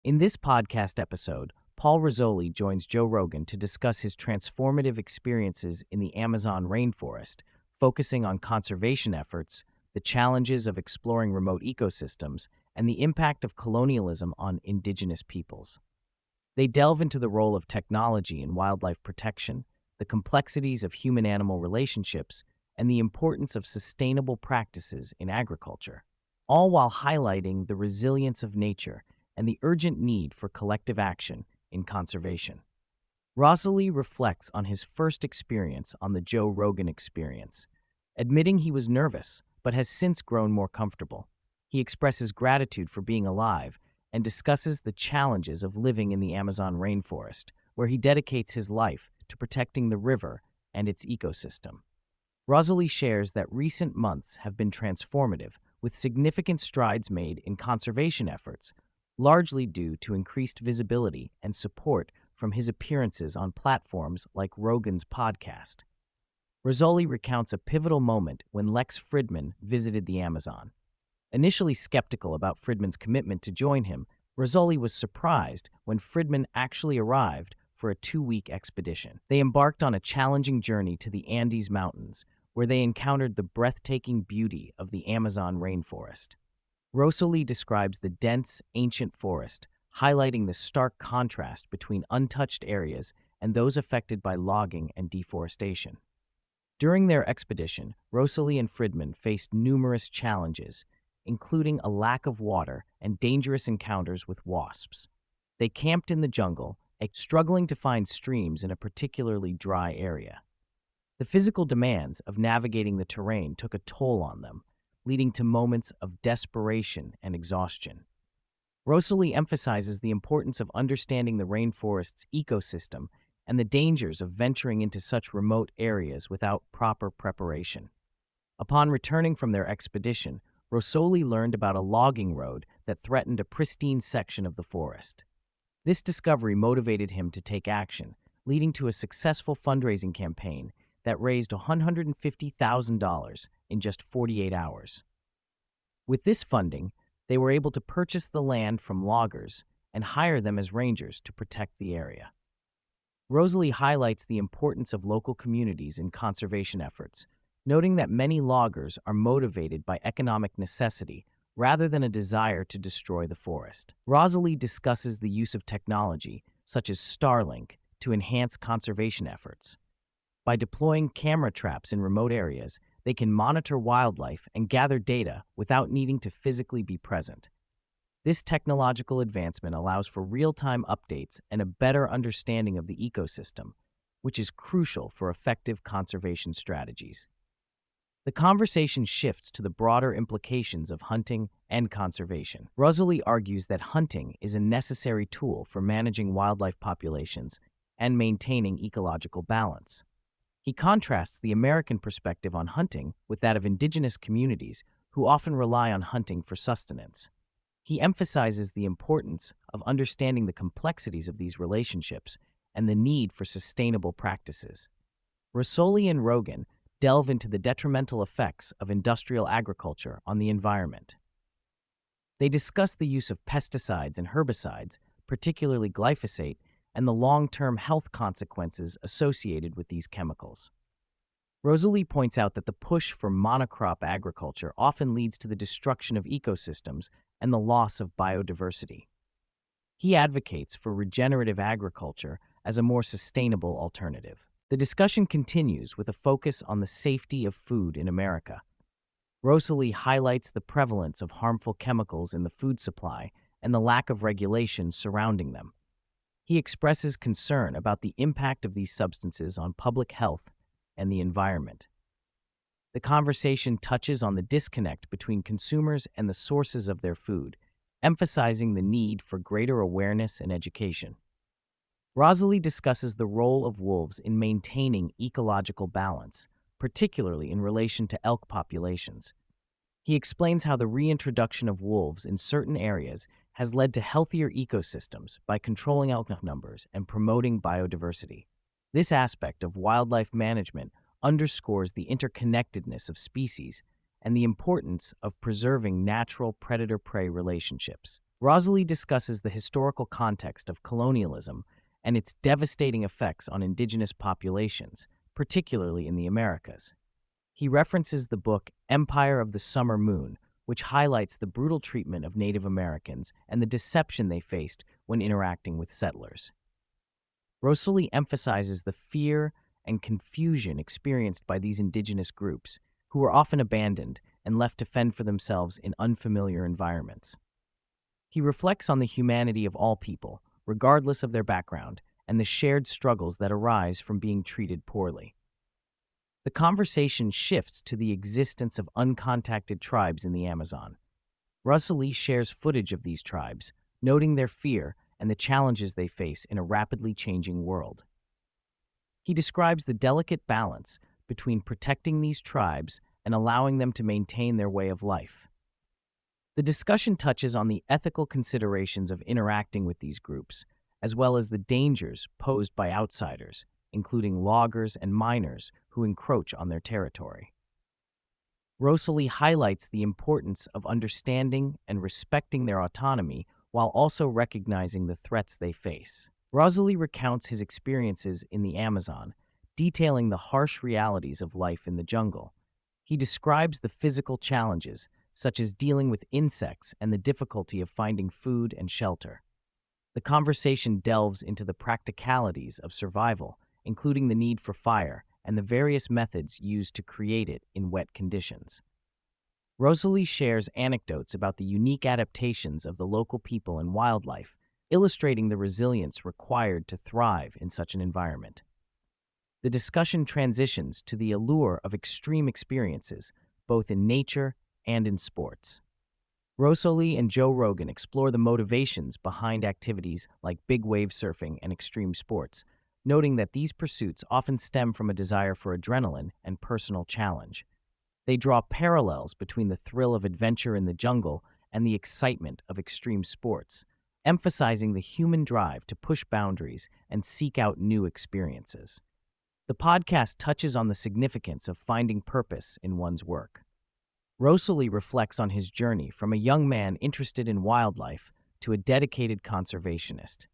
In this podcast episode, Paul Rosolie joins Joe Rogan to discuss his transformative experiences in the Amazon rainforest, focusing on conservation efforts, the challenges of exploring remote ecosystems, and the impact of colonialism on indigenous peoples. They delve into the role of technology in wildlife protection, the complexities of human-animal relationships, and the importance of sustainable practices in agriculture, all while highlighting the resilience of nature and the urgent need for collective action in conservation. Rosolie reflects on his first experience on the Joe Rogan Experience, admitting he was nervous but has since grown more comfortable. He expresses gratitude for being alive and discusses the challenges of living in the Amazon rainforest, where he dedicates his life to protecting the river and its ecosystem. Rosolie shares that recent months have been transformative, with significant strides made in conservation efforts, largely due to increased visibility and support from his appearances on platforms like Rogan's podcast. Rosolie recounts a pivotal moment when Lex Fridman visited the Amazon. Initially skeptical about Fridman's commitment to join him, Rosolie was surprised when Fridman actually arrived for a 2-week expedition. They embarked on a challenging journey to the Andes Mountains, where they encountered the breathtaking beauty of the Amazon rainforest. Rosolie describes the dense, ancient forest, highlighting the stark contrast between untouched areas and those affected by logging and deforestation. During their expedition, Rosolie and Fridman faced numerous challenges, including a lack of water and dangerous encounters with wasps. They camped in the jungle, struggling to find streams in a particularly dry area. The physical demands of navigating the terrain took a toll on them, leading to moments of desperation and exhaustion. Rosolie emphasizes the importance of understanding the rainforest's ecosystem and the dangers of venturing into such remote areas without proper preparation. Upon returning from their expedition, Rosolie learned about a logging road that threatened a pristine section of the forest. This discovery motivated him to take action, leading to a successful fundraising campaign that raised $150,000 in just 48 hours. With this funding, they were able to purchase the land from loggers and hire them as rangers to protect the area. Rosolie highlights the importance of local communities in conservation efforts, noting that many loggers are motivated by economic necessity rather than a desire to destroy the forest. Rosolie discusses the use of technology, such as Starlink, to enhance conservation efforts. By deploying camera traps in remote areas, they can monitor wildlife and gather data without needing to physically be present. This technological advancement allows for real-time updates and a better understanding of the ecosystem, which is crucial for effective conservation strategies. The conversation shifts to the broader implications of hunting and conservation. Rosolie argues that hunting is a necessary tool for managing wildlife populations and maintaining ecological balance. He contrasts the American perspective on hunting with that of indigenous communities who often rely on hunting for sustenance. He emphasizes the importance of understanding the complexities of these relationships and the need for sustainable practices. Rosolie and Rogan delve into the detrimental effects of industrial agriculture on the environment. They discuss the use of pesticides and herbicides, particularly glyphosate, and the long-term health consequences associated with these chemicals. Rosolie points out that the push for monocrop agriculture often leads to the destruction of ecosystems and the loss of biodiversity. He advocates for regenerative agriculture as a more sustainable alternative. The discussion continues with a focus on the safety of food in America. Rosolie highlights the prevalence of harmful chemicals in the food supply and the lack of regulation surrounding them. He expresses concern about the impact of these substances on public health and the environment. The conversation touches on the disconnect between consumers and the sources of their food, emphasizing the need for greater awareness and education. Rosolie discusses the role of wolves in maintaining ecological balance, particularly in relation to elk populations. He explains how the reintroduction of wolves in certain areas has led to healthier ecosystems by controlling elk numbers and promoting biodiversity. This aspect of wildlife management underscores the interconnectedness of species and the importance of preserving natural predator-prey relationships. Rosolie discusses the historical context of colonialism and its devastating effects on indigenous populations, particularly in the Americas. He references the book Empire of the Summer Moon, which highlights the brutal treatment of Native Americans and the deception they faced when interacting with settlers. Rosolie emphasizes the fear and confusion experienced by these indigenous groups, who were often abandoned and left to fend for themselves in unfamiliar environments. He reflects on the humanity of all people, regardless of their background, and the shared struggles that arise from being treated poorly. The conversation shifts to the existence of uncontacted tribes in the Amazon. Rosolie shares footage of these tribes, noting their fear and the challenges they face in a rapidly changing world. He describes the delicate balance between protecting these tribes and allowing them to maintain their way of life. The discussion touches on the ethical considerations of interacting with these groups, as well as the dangers posed by outsiders, including loggers and miners who encroach on their territory. Rosolie highlights the importance of understanding and respecting their autonomy while also recognizing the threats they face. Rosolie recounts his experiences in the Amazon, detailing the harsh realities of life in the jungle. He describes the physical challenges, such as dealing with insects and the difficulty of finding food and shelter. The conversation delves into the practicalities of survival, including the need for fire and the various methods used to create it in wet conditions. Rosolie shares anecdotes about the unique adaptations of the local people and wildlife, illustrating the resilience required to thrive in such an environment. The discussion transitions to the allure of extreme experiences, both in nature and in sports. Rosolie and Joe Rogan explore the motivations behind activities like big wave surfing and extreme sports, noting that these pursuits often stem from a desire for adrenaline and personal challenge. They draw parallels between the thrill of adventure in the jungle and the excitement of extreme sports, emphasizing the human drive to push boundaries and seek out new experiences. The podcast touches on the significance of finding purpose in one's work. Rosolie reflects on his journey from a young man interested in wildlife to a dedicated conservationist.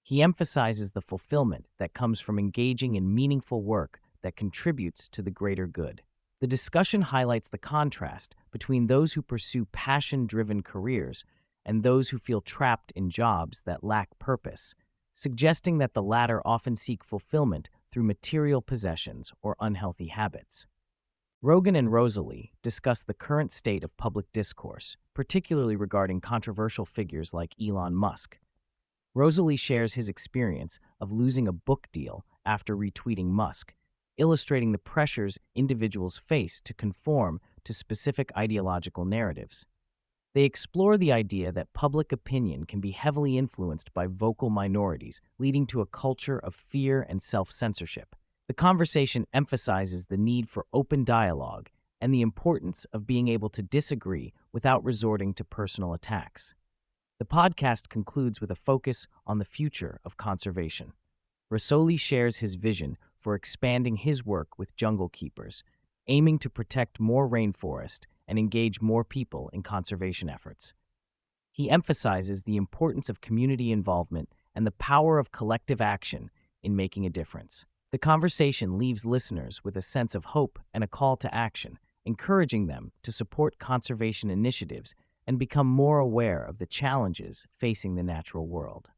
He emphasizes the fulfillment that comes from engaging in meaningful work that contributes to the greater good. The discussion highlights the contrast between those who pursue passion-driven careers and those who feel trapped in jobs that lack purpose, suggesting that the latter often seek fulfillment through material possessions or unhealthy habits. Rogan and Rosolie discuss the current state of public discourse, particularly regarding controversial figures like Elon Musk. Rosolie shares his experience of losing a book deal after retweeting Musk, illustrating the pressures individuals face to conform to specific ideological narratives. They explore the idea that public opinion can be heavily influenced by vocal minorities, leading to a culture of fear and self-censorship. The conversation emphasizes the need for open dialogue and the importance of being able to disagree without resorting to personal attacks. The podcast concludes with a focus on the future of conservation. Rosolie shares his vision for expanding his work with jungle keepers, aiming to protect more rainforest and engage more people in conservation efforts. He emphasizes the importance of community involvement and the power of collective action in making a difference. The conversation leaves listeners with a sense of hope and a call to action, encouraging them to support conservation initiatives and become more aware of the challenges facing the natural world.